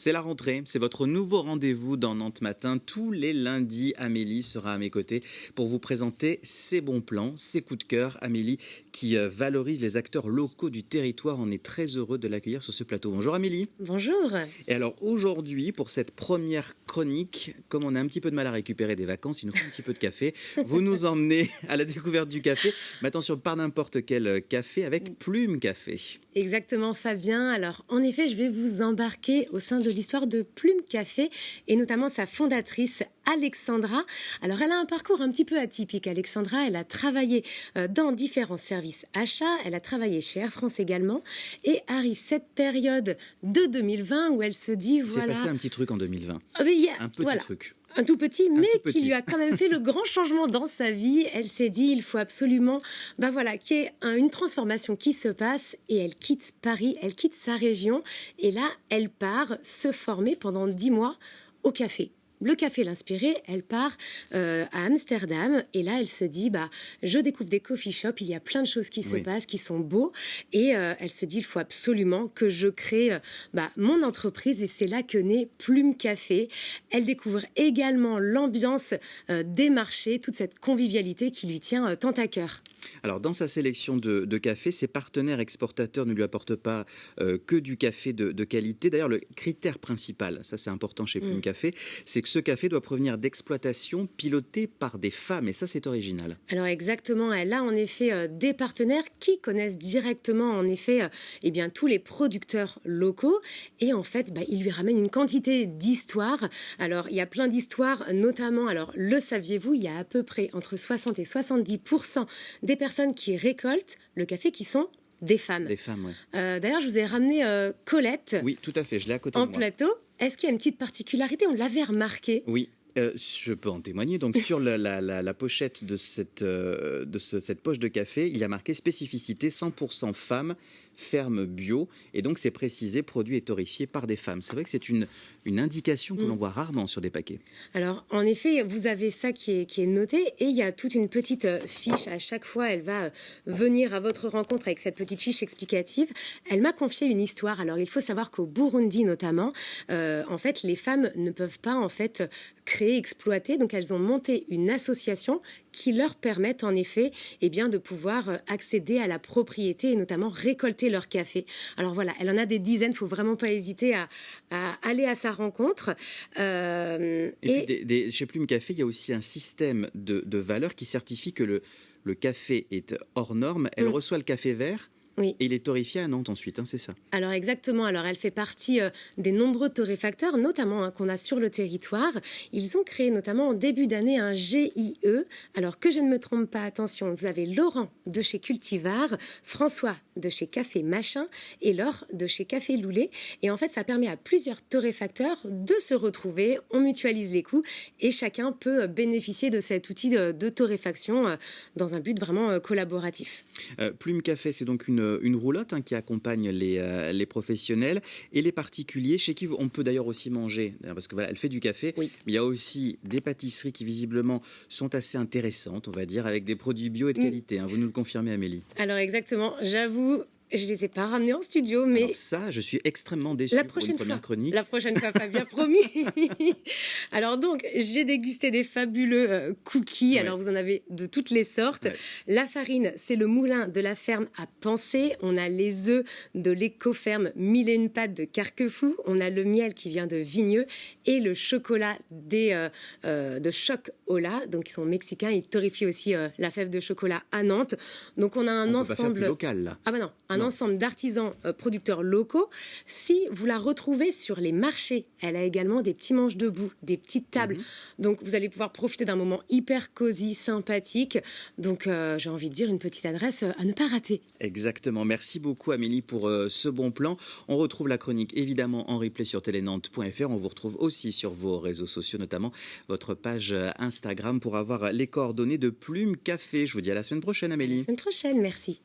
C'est la rentrée, c'est votre nouveau rendez-vous dans Nantes Matin. Tous les lundis, Amélie sera à mes côtés pour vous présenter ses bons plans, ses coups de cœur. Amélie qui valorise les acteurs locaux du territoire. On est très heureux de l'accueillir sur ce plateau. Bonjour Amélie. Bonjour. Et alors aujourd'hui, pour cette première chronique, comme on a un petit peu de mal à récupérer des vacances, il nous faut un petit peu de café. Vous nous emmenez à la découverte du café. Mais attention, pas n'importe quel café, avec Plume Café. Exactement Fabien. Alors en effet, je vais vous embarquer au sein de l'histoire de Plume Café et notamment sa fondatrice Alexandra. Alors elle a un parcours un petit peu atypique. Alexandra, elle a travaillé dans différents services achats, elle a travaillé chez Air France également et arrive cette période de 2020 où elle se dit Il s'est passé un petit truc en 2020. Un petit truc. Un tout petit, mais qui lui a quand même fait le grand changement dans sa vie. Elle s'est dit, il faut absolument qu'il y ait une transformation qui se passe. Et elle quitte Paris, elle quitte sa région. Et là, elle part se former pendant 10 mois au café. Le café l'inspirait, elle part à Amsterdam et là elle se dit je découvre des coffee shops, il y a plein de choses qui se passent, qui sont beaux et elle se dit il faut absolument que je crée mon entreprise et c'est là que naît Plume Café. Elle découvre également l'ambiance des marchés, toute cette convivialité qui lui tient tant à cœur. Alors, dans sa sélection de café, ses partenaires exportateurs ne lui apportent pas que du café de qualité. D'ailleurs, le critère principal, ça c'est important chez Plume Café, c'est que ce café doit provenir d'exploitations pilotées par des femmes. Et ça, c'est original. Alors exactement, elle a en effet des partenaires qui connaissent directement en effet tous les producteurs locaux. Et en fait, ils lui ramènent une quantité d'histoires. Alors, il y a plein d'histoires, notamment, alors le saviez-vous, il y a à peu près entre 60 et 70% des personnes qui récoltent le café qui sont des femmes. Des femmes, oui. D'ailleurs, je vous ai ramené Colette. Oui, tout à fait, je l'ai à côté de moi. En plateau. Est-ce qu'il y a une petite particularité? On l'avait remarqué. Oui. Je peux en témoigner. Donc, sur la pochette de cette poche de café, il y a marqué spécificité 100% femmes, ferme bio. Et donc, c'est précisé produit et torréfié par des femmes. C'est vrai que c'est une indication que l'on voit rarement sur des paquets. Alors, en effet, vous avez ça qui est noté et il y a toute une petite fiche. À chaque fois, elle va venir à votre rencontre avec cette petite fiche explicative. Elle m'a confié une histoire. Alors, il faut savoir qu'au Burundi, notamment, en fait, les femmes ne peuvent pas, en fait, créer, exploiter. Donc, elles ont monté une association qui leur permettent en effet de pouvoir accéder à la propriété et notamment récolter leur café. Alors voilà, elle en a des dizaines, il ne faut vraiment pas hésiter à aller à sa rencontre. Puis chez Plume Café, il y a aussi un système de valeurs qui certifie que le café est hors norme. Elle reçoit le café vert. Oui. Et il est torréfié à Nantes ensuite, c'est ça? Alors exactement, alors elle fait partie des nombreux torréfacteurs, notamment qu'on a sur le territoire. Ils ont créé notamment en début d'année un GIE. Alors que je ne me trompe pas, attention, vous avez Laurent de chez Cultivar, François de chez Café Machin et Laure de chez Café Loulé. Et en fait, ça permet à plusieurs torréfacteurs de se retrouver, on mutualise les coûts et chacun peut bénéficier de cet outil de torréfaction dans un but vraiment collaboratif. Plume Café, c'est donc une roulotte qui accompagne les professionnels et les particuliers, chez qui on peut d'ailleurs aussi manger, parce que voilà, elle fait du café, mais il y a aussi des pâtisseries qui visiblement sont assez intéressantes, on va dire, avec des produits bio et de qualité. Vous nous le confirmez, Amélie? Alors exactement, j'avoue, je ne les ai pas ramenés en studio, mais... Alors ça, je suis extrêmement déçue pour une première chronique. La prochaine fois, Fabien, promis. Alors donc, j'ai dégusté des fabuleux cookies. Ouais. Alors, vous en avez de toutes les sortes. Ouais. La farine, c'est le moulin de la ferme à Pensée. On a les œufs de l'éco-ferme 1001 pâtes de Carquefou. On a le miel qui vient de Vigneux. Et le chocolat de Choc Ola. Donc, ils sont mexicains. Ils torréfient aussi la fève de chocolat à Nantes. Donc, on a un ensemble... On peut pas faire plus local, là. Ah bah non, un ensemble d'artisans producteurs locaux. Si vous la retrouvez sur les marchés, elle a également des petits manches debout, des petites tables. Donc, vous allez pouvoir profiter d'un moment hyper cosy, sympathique. Donc, j'ai envie de dire une petite adresse à ne pas rater. Exactement. Merci beaucoup, Amélie, pour ce bon plan. On retrouve la chronique, évidemment, en replay sur telenantes.fr. On vous retrouve aussi sur vos réseaux sociaux, notamment votre page Instagram, pour avoir les coordonnées de Plume Café. Je vous dis à la semaine prochaine, Amélie. À la semaine prochaine, merci.